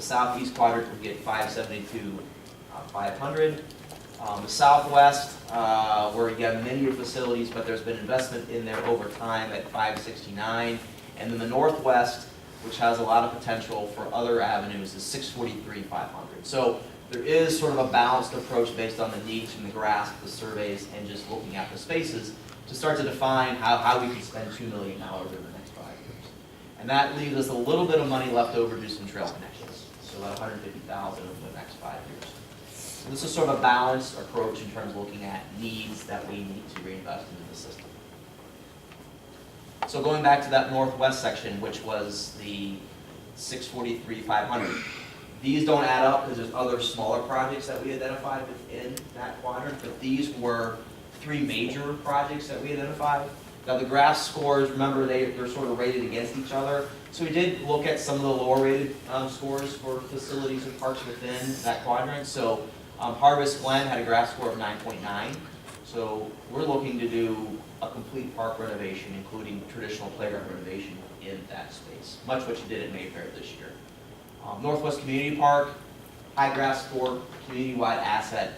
The southeast quadrant would get 572, 500. The southwest, where you have many facilities, but there's been investment in there over time at 569. And then the northwest, which has a lot of potential for other avenues, is 643, 500. So there is sort of a balanced approach based on the needs from the grasp, the surveys, and just looking at the spaces to start to define how we can spend $2 million over the next 5 years. And that leaves us a little bit of money left over to do some trail connections. So about $150,000 over the next 5 years. So this is sort of a balanced approach in terms of looking at needs that we need to reinvest into the system. So going back to that northwest section, which was the 643, 500. These don't add up because there's other smaller projects that we identified within that quadrant, but these were 3 major projects that we identified. Now the graph scores, remember they're sort of rated against each other. So we did look at some of the lower rated scores for facilities and parks within that quadrant. So Harvest Glen had a graph score of 9.9. So we're looking to do a complete park renovation, including traditional playground renovation in that space, much what you did at Mayfair this year. Northwest Community Park, high graph score, community-wide asset.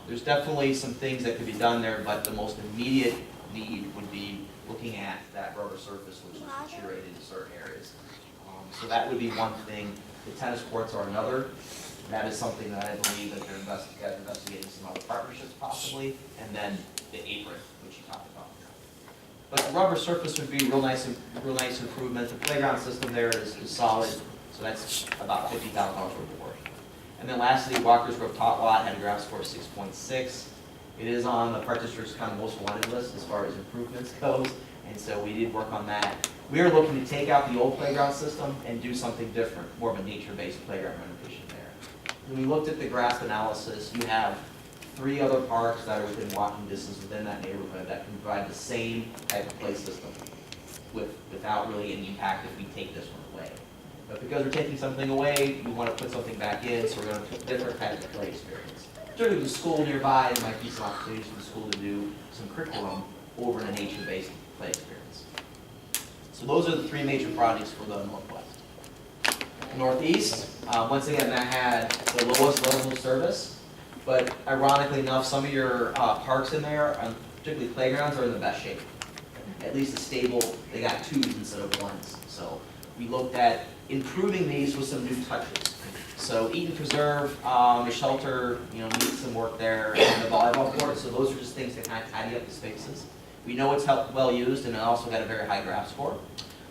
There's definitely some things that could be done there, but the most immediate need would be looking at that rubber surface, which is deteriorated in certain areas. So that would be one thing. The tennis courts are another. That is something that I believe that they're investigating some other partnerships possibly, and then the apron, which you talked about. But the rubber surface would be real nice improvement. The playground system there is solid, so that's about $50,000 worth of work. And then lastly, Walker's Grove Tot Lot had a graph score of 6.6. It is on the Park District's kind of most wanted list as far as improvements goes, and so we did work on that. We are looking to take out the old playground system and do something different, more of a nature-based playground renovation there. When we looked at the grasp analysis, you have 3 other parks that are within walking distance within that neighborhood that can provide the same type of play system without really any impact if we take this one away. But because we're taking something away, we want to put something back in, so we're going to put different types of play experience. Particularly with the school nearby, there might be some opportunities for the school to do some curriculum over in a nature-based play experience. So those are the 3 major projects for the Northwest. Northeast, once again, that had the lowest level of service, but ironically enough, some of your parks in there, particularly playgrounds, are in the best shape. At least it's stable, they got 2s instead of 1s. So we looked at improving these with some new touches. So Eaton Preserve, the shelter, needs some work there, and the volleyball court. So those are just things that kind of tidy up the spaces. We know it's well used, and it also got a very high graph score.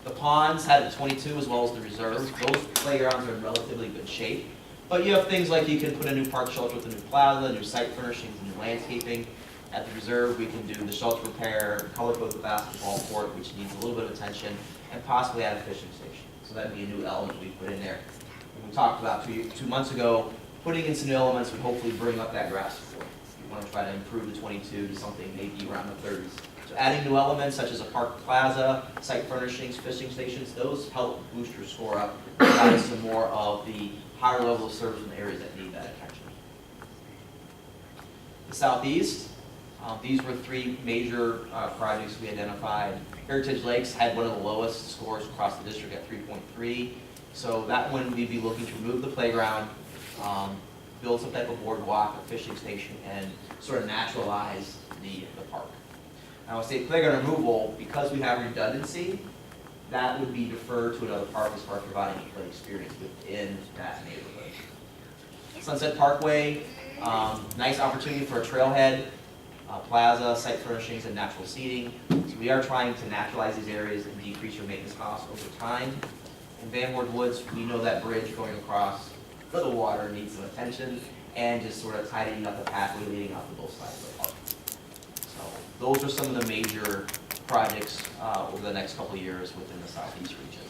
The ponds had a 22 as well as the reserve. Those playgrounds are in relatively good shape. But you have things like you can put a new park shelter with a new plaza, new site furnishings, new landscaping. At the reserve, we can do the shelter repair, color code the basketball court, which needs a little bit of attention, and possibly add a fishing station. So that'd be a new element we put in there. And we talked about two months ago, putting in some new elements would hopefully bring up that graph score. You want to try to improve the 22 to something maybe around the 30s. So adding new elements such as a park plaza, site furnishings, fishing stations, those help boost your score up, provide some more of the higher level of service in the areas that need that attention. The Southeast, these were 3 major projects we identified. Heritage Lakes had one of the lowest scores across the district at 3.3. So that one we'd be looking to remove the playground, build some type of boardwalk, a fishing station, and sort of naturalize the park. Now, I say playground removal, because we have redundancy, that would be deferred to another park as far as providing a play experience within that neighborhood. Sunset Parkway, nice opportunity for a trailhead, plaza, site furnishings, and natural seating. So we are trying to naturalize these areas and decrease your maintenance costs over time. In Van Wert Woods, we know that bridge going across Little Water needs some attention, and just sort of tidying up the pathway leading up to both sides of the park. So those are some of the major projects over the next couple of years within the Southeast region.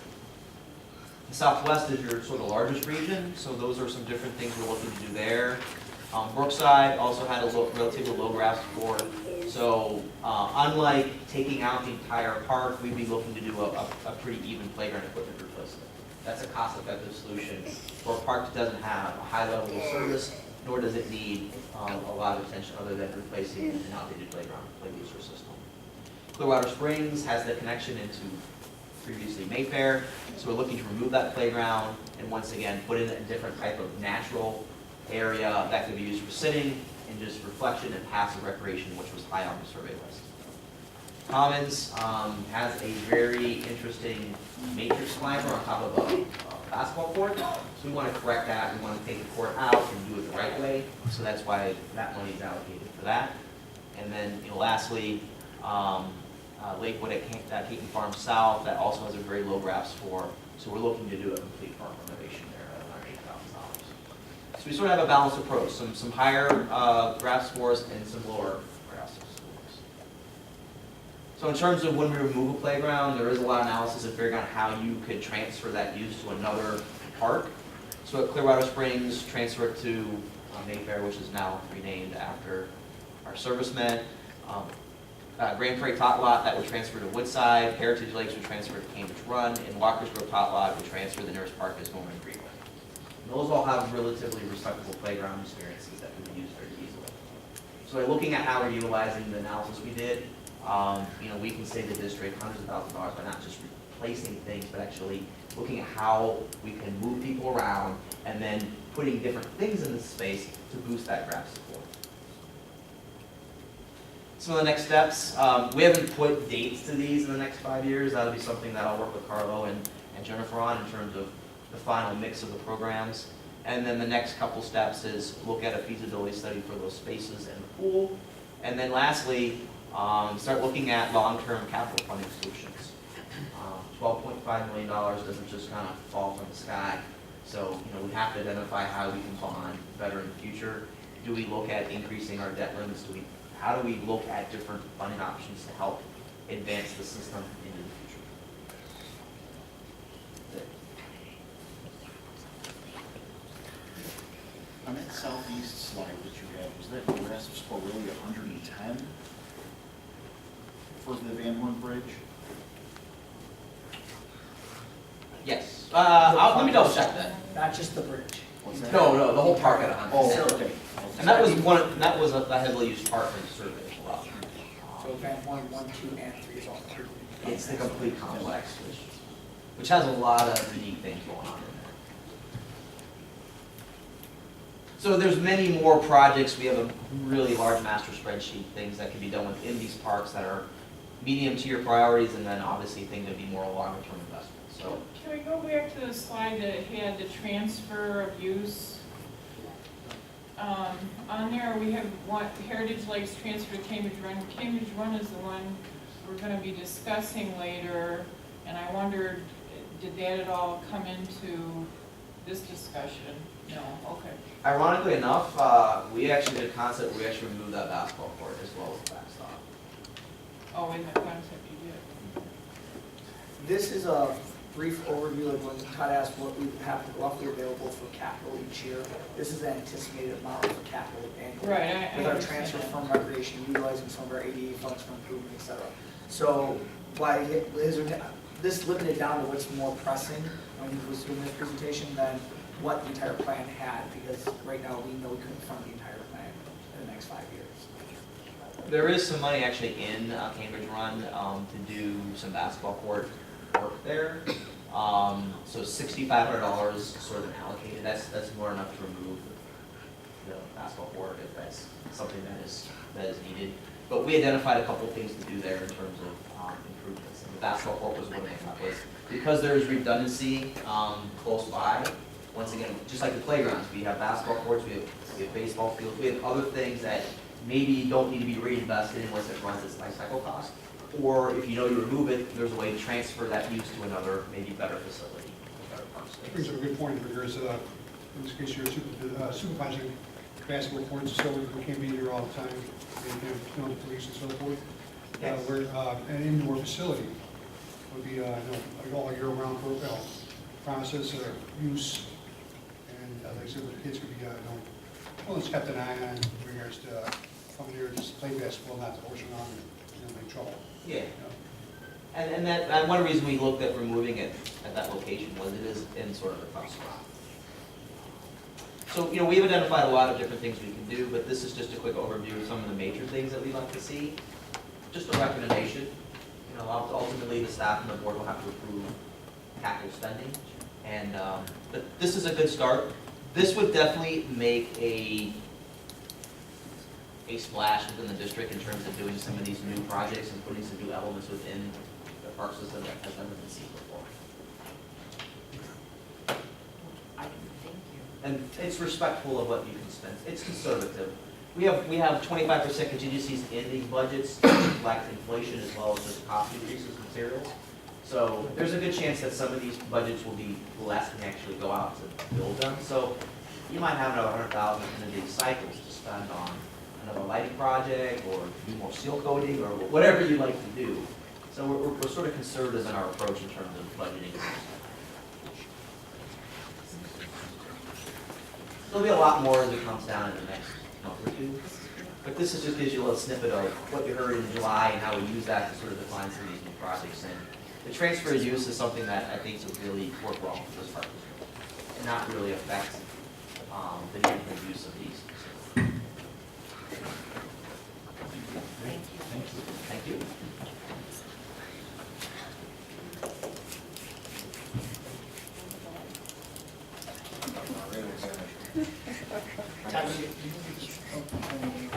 The Southwest is your sort of largest region, so those are some different things we're looking to do there. Brookside also had a relatively low graph score, so unlike taking out the entire park, we'd be looking to do a pretty even playground equipment replacement. That's a cost-effective solution for a park that doesn't have a high level of service, nor does it need a lot of attention other than replacing an outdated playground play booster system. Clearwater Springs has the connection into previously Mayfair. So we're looking to remove that playground and once again, put in a different type of natural area that could be used for sitting and just reflection and passive recreation, which was high on the survey list. Commons has a very interesting matrix climber on top of a basketball court. So we want to correct that. We want to take the court out and do it the right way. So that's why that money is allocated for that. And then, lastly, Lakewood at Keaton Farm South, that also has a very low GRAF score. So we're looking to do a complete park renovation there at $8,000. So we sort of have a balanced approach, some higher GRAF scores and some lower GRAF scores. So in terms of when we remove a playground, there is a lot of analysis of figuring out how you could transfer that use to another park. So at Clearwater Springs, transfer it to Mayfair, which is now renamed after our servicemen. Grand Prairie Tot Lot, that would transfer to Woodside. Heritage Lakes would transfer to Cambridge Run. And Walker's Grove Tot Lot would transfer the nearest park is Norman Greenway. And those all have relatively respectable playground experiences that can be used very easily. So by looking at how we're utilizing the analysis we did, we can save the district hundreds of thousands of dollars by not just replacing things, but actually looking at how we can move people around and then putting different things in the space to boost that GRAF support. Some of the next steps, we haven't put dates to these in the next 5 years. That'll be something that I'll work with Carlo and Jennifer on in terms of the final mix of the programs. And then the next couple steps is look at a feasibility study for those spaces and the pool. And then lastly, start looking at long-term capital funding solutions. $12.5 million doesn't just kind of fall from the sky. So, we have to identify how we can bond better in the future. Do we look at increasing our debt limits? How do we look at different funding options to help advance the system into the future? On that southeast slide that you had, was that GRAF score really 110 for the Van Horn Bridge? Yes. Let me double check that. Not just the bridge. What's that? No, the whole park at 100. Oh, okay. And that was a heavily used park in the survey as well. So Van 1, 1, 2, and 3 is all included. It's the complete complex, which has a lot of unique things going on in there. So there's many more projects. We have a really large master spreadsheet, things that can be done within these parks that are medium tier priorities, and then obviously things that be more longer term investments. So can we go back to the slide that had the transfer of use? On there, we have one, Heritage Lakes transfer to Cambridge Run. Cambridge Run is the one we're going to be discussing later, and I wondered, did that at all come into this discussion? No, okay. ironically enough, we actually did a concept where we actually removed that basketball court as well as the backstop. Oh, in the concept you did. This is a brief overview of when Todd asked what we have roughly available for capital each year. This is the anticipated amount for capital annually. Right, I with our understand transfer that. from recreation, utilizing some of our ADA funds for improvement, et cetera. So by this limited down to what's more pressing when he was doing this presentation than what the entire plan had, because right now we know we couldn't fund the entire plan in the next 5 years. There is some money actually in Cambridge Run to do some basketball court work there. So $6,500 sort of allocated. That's more enough to remove the basketball court if that's something that is needed. But we identified a couple of things to do there in terms of improvements. And the basketball court was one of them. Because there is redundancy close by. Once again, just like the playgrounds, we have basketball courts, we have baseball fields, we have other things that maybe don't need to be reinvested in once it runs its life cycle cost. Or if you remove it, there's a way to transfer that use to another, maybe better facility, better park space. Brings up a good point in regards to, in this case, you're supervising basketball courts, so we can't be here all the time, and the police and so forth. Yes. Where an indoor facility would be, like all year-round process or use, and like I said, the kids could be, well, it's kept an eye on in regards to coming here just play basketball, not to ocean on and make trouble. Yeah. And one reason we looked at removing it at that location was it is in sort of a tough spot. So, we've identified a lot of different things we can do, but this is just a quick overview of some of the major things that we'd like to see. Just a recommendation. you know, ultimately, the staff and the board will have to approve capital spending. And, but this is a good start. This would definitely make a splash within the district in terms of doing some of these new projects and putting some new elements within the park system that has never been seen before. And it's respectful of what you can spend. It's conservative. We have 25% contingencies in these budgets to reflect inflation as well as just cost increases in materials. So there's a good chance that some of these budgets will be less and actually go out to build them. So you might have another 100,000 in these cycles to spend on another lighting project or do more seal coating or whatever you like to do. So we're sort of conservative in our approach in terms of budgeting. There'll be a lot more as it comes down in the next month or two. But this is just gives you a little snippet of what you heard in July and how we use that to sort of define some of these new projects. And the transfer of use is something that I think will really work well for this part and not really affect the neighborhood use of these. Thank you. Thank you.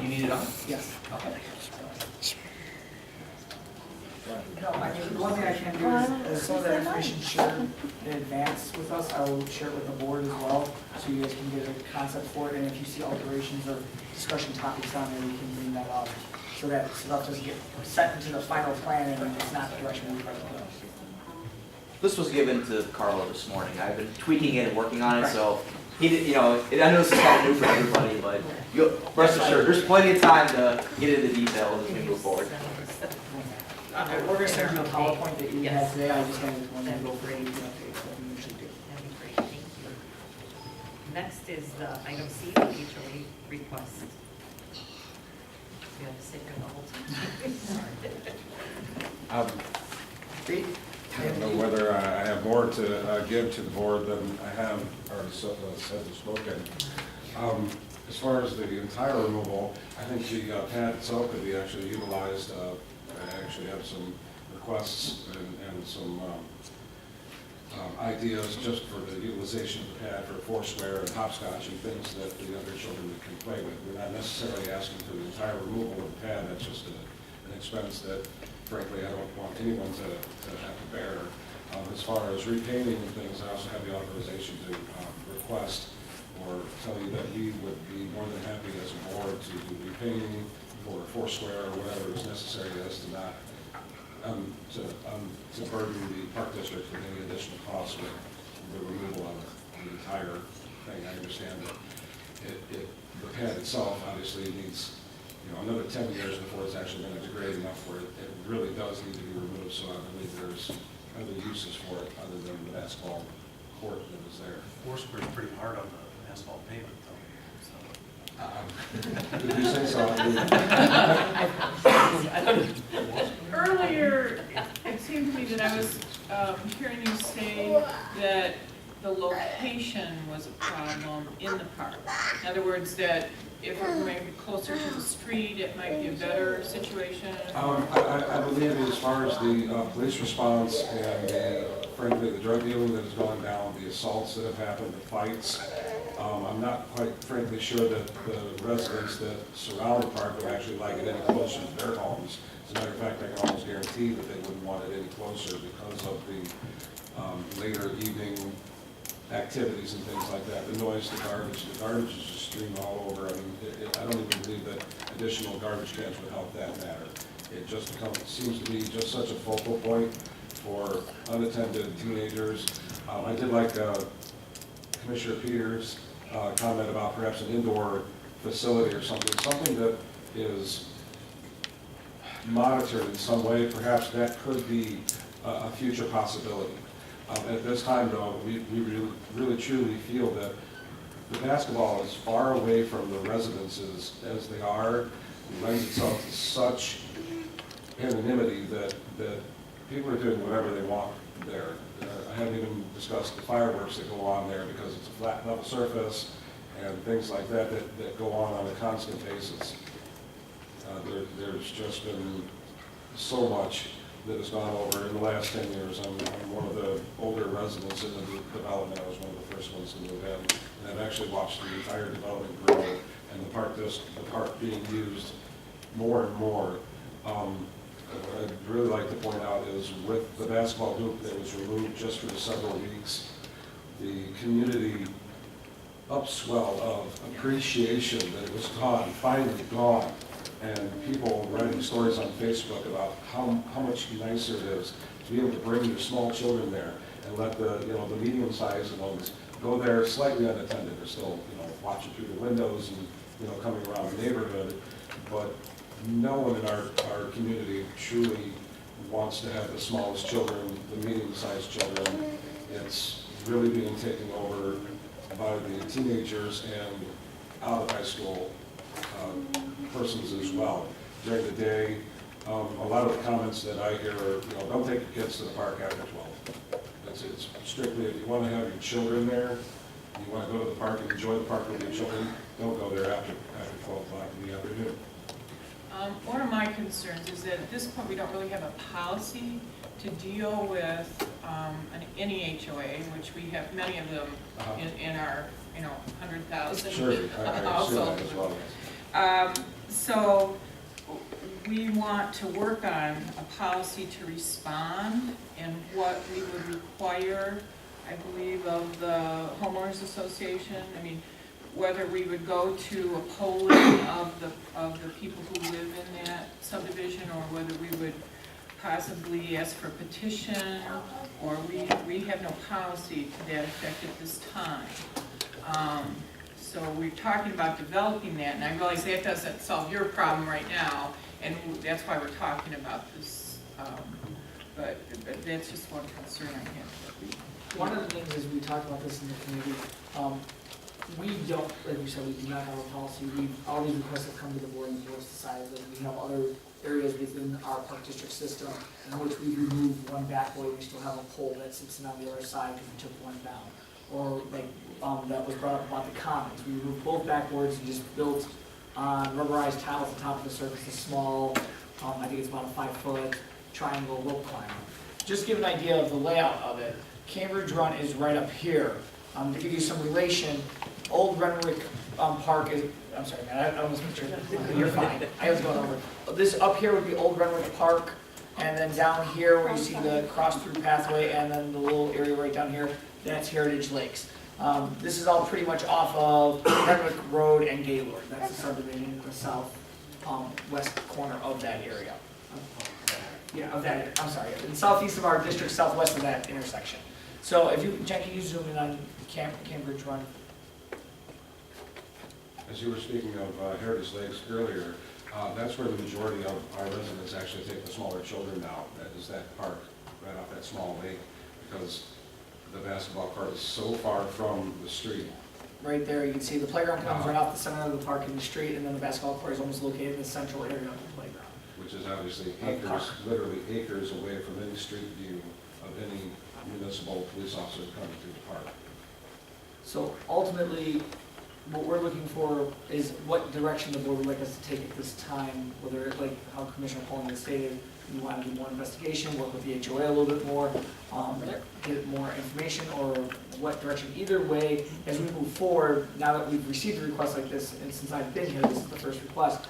You need it on? Yes. Okay. No, I mean, the one thing I can do is some of that information shared in advance with us, I will share it with the board as well, so you guys can get a concept for it, and if you see alterations or discussion topics on there, we can bring that up, so that stuff doesn't get set into the final plan and it's not the direction we'd like to go. This was given to Carlo this morning. I've been tweaking it and working on it, so he did, you know, I know this is kind of new for everybody, but rest assured, there's plenty of time to get into details as we move forward. We're gonna send you a PowerPoint that you had Yes. today, I just wanted to That'd be go over great. the updates that we usually do. That'd be great, thank you. Next is the item C, the HOA request. You have to sit here the whole time. Sorry. Reed? I don't know whether I have more to give to the board than I have already said or spoken. As far as the entire removal, I think the pad itself could be actually utilized. I actually have some requests and some ideas just for the utilization of the pad for foursquare and hopscotch and things that the younger children can play with. We're not necessarily asking for the entire removal of the pad. That's just an expense that frankly I don't want anyone to have to bear. As far as repainting and things, I also have the authorization to request or tell you that we would be more than happy as a board to do repainting for foursquare or whatever is necessary as to not to burden the park district with any additional costs with the removal of the entire thing. I understand that the pad itself obviously needs, you know, another 10 years before it's actually going to degrade enough where it really does need to be removed. So I believe there's other uses for it other than the basketball court that is there. Foursquare is pretty hard on the asphalt pavement though, Did you say so? Earlier, it seemed to me that I was hearing you say that the location was a problem in the park. In other words, that if it were maybe closer to the street, it might be a better situation. I believe as far as the police response and frankly the drug dealing that has gone down, the assaults that have happened, the fights, I'm not quite frankly sure that the residents that surround the park would actually like it any closer to their homes. As a matter of fact, I can almost guarantee that they wouldn't want it any closer because of the later evening activities and things like that. The noise, the garbage is just streaming all over. I mean, I don't even believe that additional garbage cans would help that matter. It just seems to be just such a focal point for unattended teenagers. I did like Commissioner Peters' comment about perhaps an indoor facility or something that is monitored in some way. Perhaps that could be a future possibility. At this time, though, we really truly feel that the basketball is far away from the residences as they are. It lends itself to such anonymity that people are doing whatever they want there. I haven't even discussed the fireworks that go on there because it's a flat level surface and things like that go on a constant basis. There's just been so much that has gone over in the last 10 years. I'm one of the older residents in the development. I was one of the first ones to move in. And I've actually watched the entire development grow and the park being used more and more. What I'd really like to point out is with the basketball hoop that was removed just for the several weeks, the community upswell of appreciation that it was gone, finally gone. And people writing stories on Facebook about how much nicer it is to be able to bring your small children there and let the medium-sized ones go there slightly unattended. They're still, watching through the windows and, coming around the neighborhood. But no one in our community truly wants to have the smallest children, the medium-sized children. It's really being taken over by the teenagers and out of high school persons as well. During the day, a lot of the comments that I hear are, don't take your kids to the park after 12. It's strictly, if you want to have your children there, you want to go to the park and enjoy the park with your children, don't go there after 12 o'clock in the afternoon. One of my concerns is that at this point, we don't really have a policy to deal with any HOA, which we have many of them in our, 100,000 Sure, I assume that households. as well. So we want to work on a policy to respond and what we would require, I believe, of the homeowners association. I mean, whether we would go to a polling of the people who live in that subdivision, or whether we would possibly ask for a petition, or we have no policy to that effect at this time. So we're talking about developing that, and I realize that doesn't solve your problem right now, and that's why we're talking about this. But that's just one concern I have. One of the things is we talked about this in the community. We don't, like you said, we do not have a policy. All these requests have come to the board and the board's decided that we have other areas within our park district system in which we removed one backboard. We still have a pole that sits on the other side because we took one down. Or like that was brought up about the commons. We removed both backboards and just built on rubberized tiles at the top of the surface, a small, I think it's about a 5-foot triangle rope climber. Just to give an idea of the layout of it, Cambridge Run is right up here. To give you some relation, Old Renwick Park is, I'm sorry, man, I almost missed your, you're fine. I was going over. This up here would be Old Renwick Park, and then down here where you see the cross-through pathway, and then the little area right down here, that's Heritage Lakes. This is all pretty much off of Renwick Road and Gaylord. That's the subdivision, the south west corner of that area. Yeah, of that area. I'm sorry, in southeast of our district, southwest of that intersection. So if you, Jen, can you zoom in on Cambridge Run? As you were speaking of Heritage Lakes earlier, that's where the majority of our residents actually take the smaller children now. That is that park right off that small lake, because the basketball court is so far from the street. Right there, you can see the playground comes right off the center of the park in the street, and then the basketball court is almost located in the central area of the playground. Which is obviously acres, literally acres away from any street view of any municipal police officer coming through the park. So ultimately, what we're looking for is what direction the board would like us to take at this time, whether, like how Commissioner Coleman has stated, we want to do more investigation, work with the HOA a little bit more, get more information, or what direction. Either way, as we move forward, now that we've received a request like this, and since I've been here, this is the first request,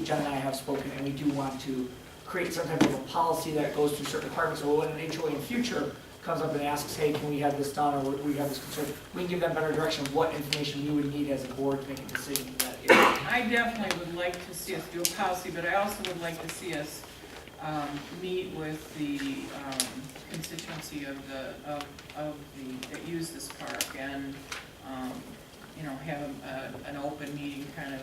Jen and I have spoken, and we do want to create some type of a policy that goes through certain requirements, so when an HOA in future comes up and asks, hey, can we have this done, or we have this concern, we can give them better direction of what information we would need as a board to make a decision in that area. I definitely would like to see us do a policy, but I also would like to see us meet with the constituency of that use this park, and have an open meeting kind of.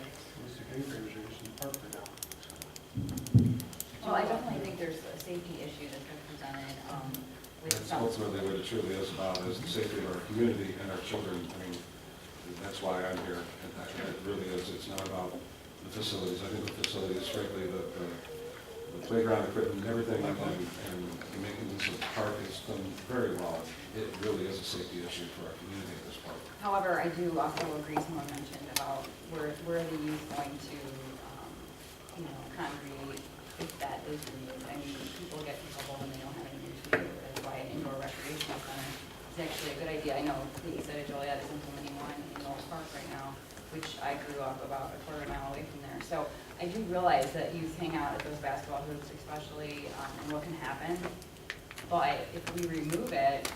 Well, I definitely think there's a safety issue that's been presented with That's some. ultimately what it truly is about, is the safety of our community and our children. I mean, that's why I'm here. It really is. It's not about the facilities. I think the facilities, frankly, the playground equipment and everything, and the maintenance of the park has done very well. It really is a safety issue for our community at this point. However, I do also agree, someone mentioned about where the youth going to, congregate if that is removed. I mean, people get in trouble when they don't have anything to do. That's why an indoor recreational center is actually a good idea. I know the East Side of Joliet is implementing one in Knowles Park right now, which I grew up about a quarter mile away from there. So I do realize that youth hang out at those basketball hoops especially, and what can happen. But if we remove it,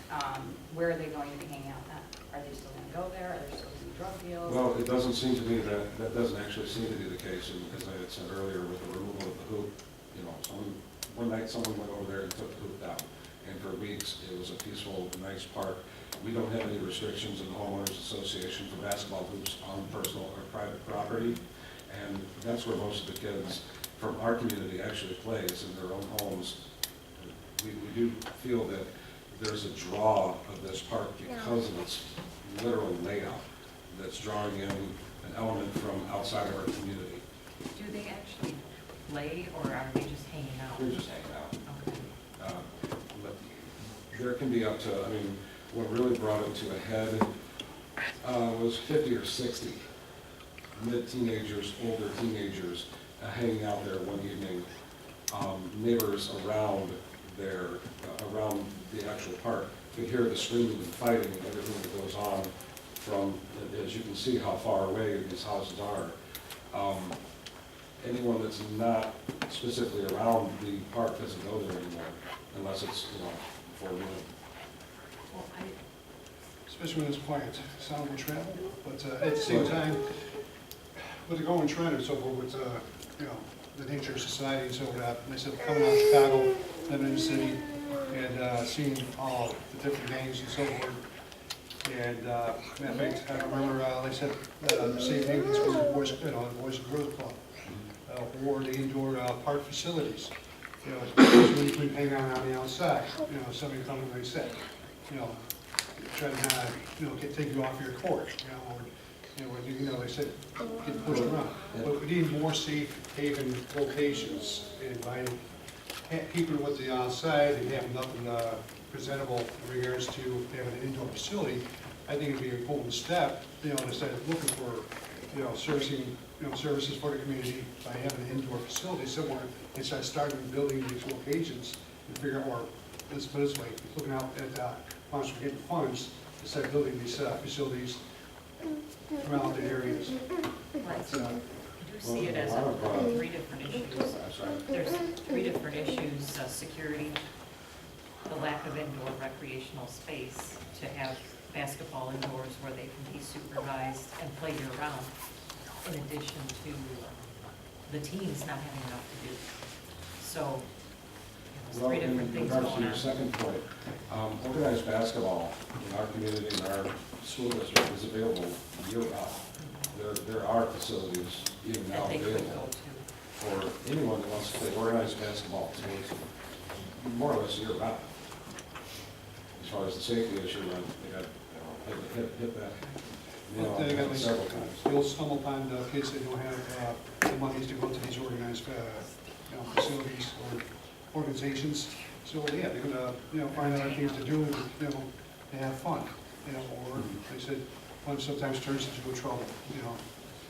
where are they going to be hanging out then? Are they still going to go there? Are there still going to be drug deals? Well, it doesn't seem to me that doesn't actually seem to be the case, and as I had said earlier, with the removal of the hoop, you know, one night someone went over there and took the hoop down, and for weeks, it was a peaceful, nice park. We don't have any restrictions in the homeowners association for basketball hoops on personal or private property, and that's where most of the kids from our community actually plays in their own homes. We do feel that there's a draw of this park because of its literal layout that's drawing in an element from outside of our community. Do they actually play, or are they just hanging out? They're just hanging out. Okay. But there can be up to, I mean, what really brought it to a head was 50 or 60 mid-teenagers, older teenagers hanging out there one evening, neighbors around around the actual park could hear the screaming and fighting and everything that goes on from, as you can see how far away these houses are. Anyone that's not specifically around the park doesn't go there anymore, unless it's, you know, for noon. Well, Especially when it's quiet, sound will travel, but at the same time, with the growing trend and so forth, with, you know, the nature of society and so forth, and I said, coming out of Chicago, living in the city, and seeing all the different gangs and so forth. And matter of fact, I remember they said the same thing as the Boys and Girls Club, or the indoor park facilities. You know, when you can hang out on the outside, you know, somebody coming and they said, you know, try to kind of, you know, take you off your court, you know, or, you know, they said, get pushed around. But we need more safe haven locations, and by keeping with the outside and having nothing presentable in regards to having an indoor facility, I think it'd be a golden step, you know, instead of looking for, you know, servicing, you know, services for the community by having an indoor facility somewhere, and start starting building these locations and figure out, or let's put it this way, looking out at once we're getting funds, to start building these facilities around the areas. right, so I do see it as three different issues. There's three different issues: security, the lack of indoor recreational space to have basketball indoors where they can be supervised and play year-round, in addition to the teams not having enough to do. So there's Well, three in different things regards to going your on. second point, organized basketball in our community, in our school district, is available year-round. There are facilities even now That they could available go to. for anyone that wants to play organized basketball, so it's more or less year-round. As far as the safety issue, I think I hit that nail But then again, on like, several times. you'll stumble upon kids that don't have the monies to go to these organized, you know, facilities or organizations. So, yeah, they're gonna, you know, find other things to do, you know, to have fun, you know, or, like I said, fun sometimes turns into trouble, you know.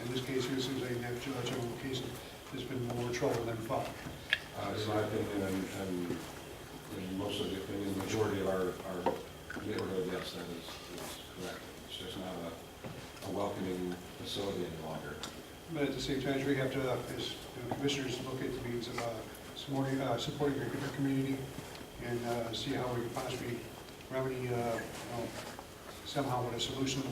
In this case, here, it seems like in that general case, there's been more trouble than fun. In my opinion, and in most of the opinion, the majority of our neighborhood, yes, that is correct. It's just not a welcoming facility any longer. But at the same time, we have to, as you know, commissioners, look at the means of supporting your community and see how we can possibly remedy, you know, somehow with a solution.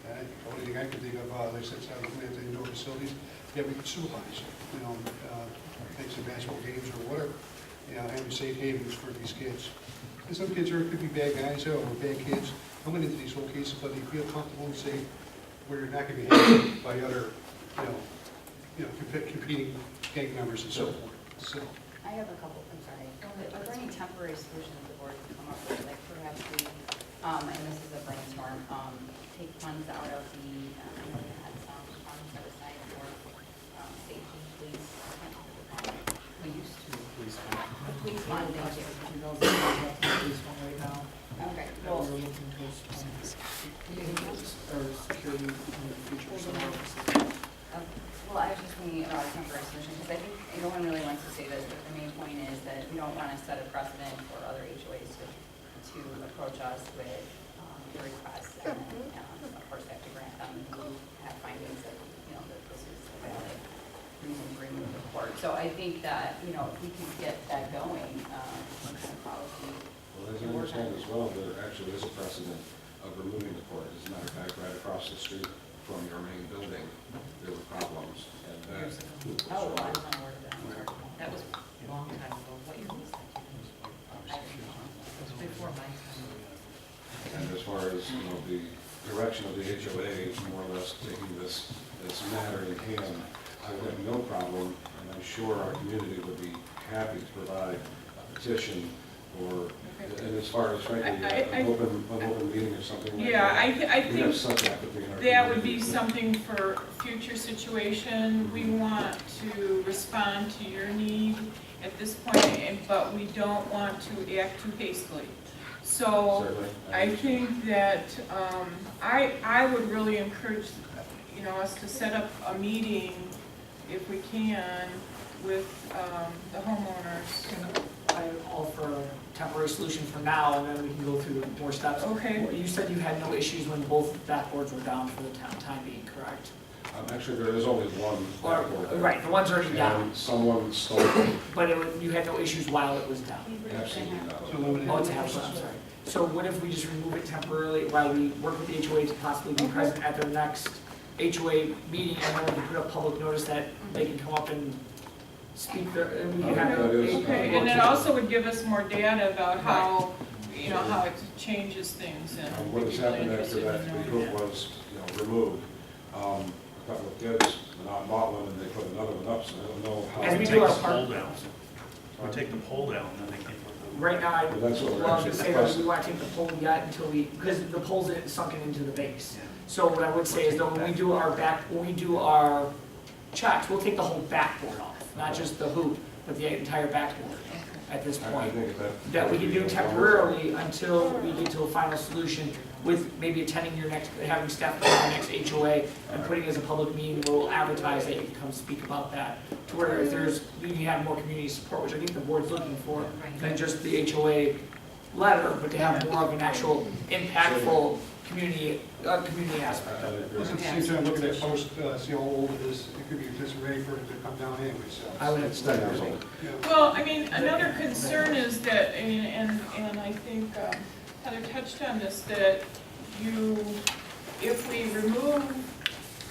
The only thing I can think of, like I said, looking at the indoor facilities, yeah, we can supervise, you know, take some basketball games or whatever, you know, having safe havens for these kids. And some kids could be bad guys or bad kids coming into these locations, but they feel comfortable and safe where you're not going to be hit by other, you know, competing gang members and so forth. So, I have a couple, I'm sorry. Are there any temporary solutions the board can come up with, like perhaps we, and this is a brainstorm, take funds out of the, I know we had some funds set aside for safety, police, We used to. police fund, thank you. Police one right now, Okay, that well, we're looking to, or security in the future somewhere. Well, I was just thinking about a temporary solution, because I think no one really wants to say this, but the main point is that we don't want to set a precedent for other HOAs to approach us with their requests, and then, of course, have to grant them and have findings that, that this is a valid reason to remove the court. So I think that, if we can get that going, some kind of policy. Well, as I understand as well, there actually is a precedent of removing the court. As a matter of fact, right across the street from your main building, there were problems. And that, Years ago. Oh, well, I'm not aware of that. That was a long time ago. What year was that? It was before my time. and as far as, the direction of the HOA, more or less taking this matter in hand, I would have no problem, and I'm sure our community would be happy to provide a petition or, and as far as frankly, an open meeting or something like Yeah, that. I We have think such apathy in our that would be community. something for future situation. We want to respond to your need at this point, but we don't want to act too hastily. So Certainly. I think that, I would really encourage, us to set up a meeting, if we can, with, the homeowners. I'm all for a temporary solution for now, and then we can go through more steps. Okay. You said you had no issues when both backboards were down for the time being, correct? Actually, there is only one backboard. Right, the one's already down, And someone stole it. but you had no issues while it was down. Absolutely not. So eliminate. Oh, it's a half, I'm sorry. So what if we just remove it temporarily while we work with the HOA to possibly be present at their next HOA meeting, and then we can put up public notice that they can come up and speak their, and we can have. That is- Okay, and it also would give us more data about how, how it changes things and. What has we'd be really happened after interested that in knowing hook that. was, removed, a couple of kids went out and bought one and they put another one up, so I don't know how. As we Take do our the pole part, down. We take the pole down, then they can put the. right now, Well, that's what we're well, I'm actually gonna say that we want to take the pole yet until because the pole's sunken into the base. So what I would say is that when we do our checks, we'll take the whole backboard off, not just the hoop, but the entire backboard at this I point. think That we can do temporarily until we get to a final solution with maybe attending having staff attend your next HOA and putting it as a public meeting where we'll advertise that you can come speak about that. To where if we can have more community support, which I think the board's looking for, than just the HOA letter, but to have more of an actual impactful community aspect of it. Listen, at the same time, look at that post, see how old it is, it could be just ready for it to come down anyway, so. I would have It's 10 years old. Yeah. Well, another concern is that, and I think Heather touched on this, that if we remove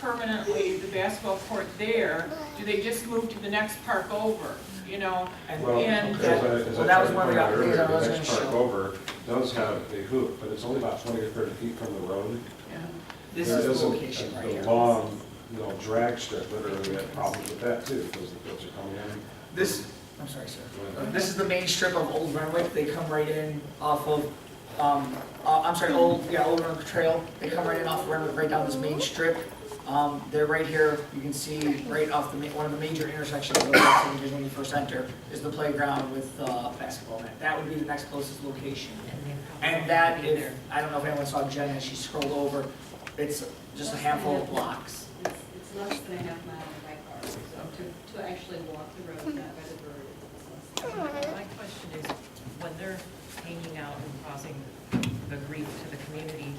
permanently the basketball court there, do they just move to the next park over, And Well, And- as I Well, that was one of the pointed out things I earlier, was the next gonna park show. over does have a hoop, but it's only about 20 or 30 feet from the road. this There is the isn't location right a here. long, drag strip, literally, we had problems with that too, because the kids are coming in. I'm sorry, sir. Go ahead. This is the main strip of Old Renwick. They come right in off of, Old Renwick Trail. They come right in off of Renwick, right down this main strip. They're right here. You can see right off one of the major intersections of the subdivision when you first enter is the playground with basketball net. That would be the next closest location. And that, I don't know if anyone saw Jen as she scrolled over, it's just a handful of blocks. It's less than a half mile by car, so to actually walk the road, not by the bird, it's less than. My question is, when they're hanging out and causing the grief to the community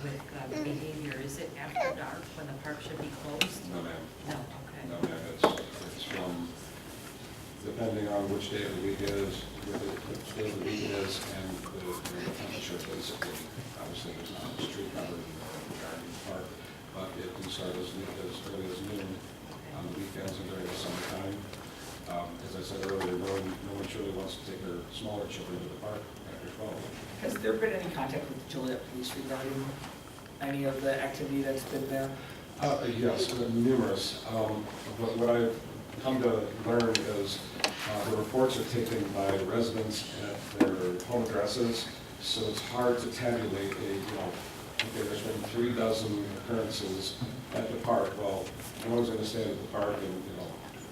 with behavior, is it after dark when the park should be closed? No, ma'am. No, okay. No, ma'am, it's from, depending on which day of the week it is, which day of the week it is, and the temperature, basically. Obviously, there's not much tree cover in the garden park, but it can start as early as noon on the weekends and during the summertime. As I said earlier, no one truly wants to take their smaller children to the park after 12. Has there been any contact with Joliet Police regarding any of the activity that's been there? Yes, numerous. But what I've come to learn is the reports are taken by residents at their home addresses, so it's hard to tabulate okay, there's been 3 dozen occurrences at the park. Well, no one's going to stay at the park and,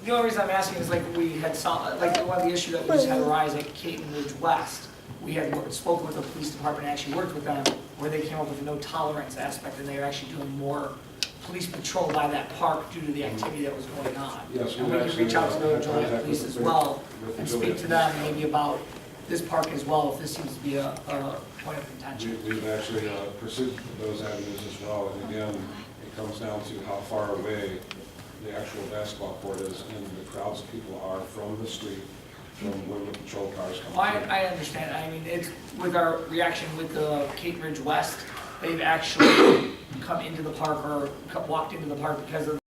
The only reason I'm asking is we had one of the issues that we just had arise at Caton Ridge West. We had spoken with the police department, actually worked with them, where they came up with a no tolerance aspect, and they are actually doing more police patrol by that park due to the activity that was going on. Yes, And we've we can actually reach out to the had Joliet contact police with as the- well with the and Joliet speak to police. them maybe about this park as well, if this seems to be a point of contention. We've actually pursued those avenues as well, and again, it comes down to how far away the actual basketball court is and the crowds of people are from the street, from when the patrol cars come through. I understand, I mean, it's, with our reaction with the Cape Ridge West, they've actually come into the park or walked into the park because of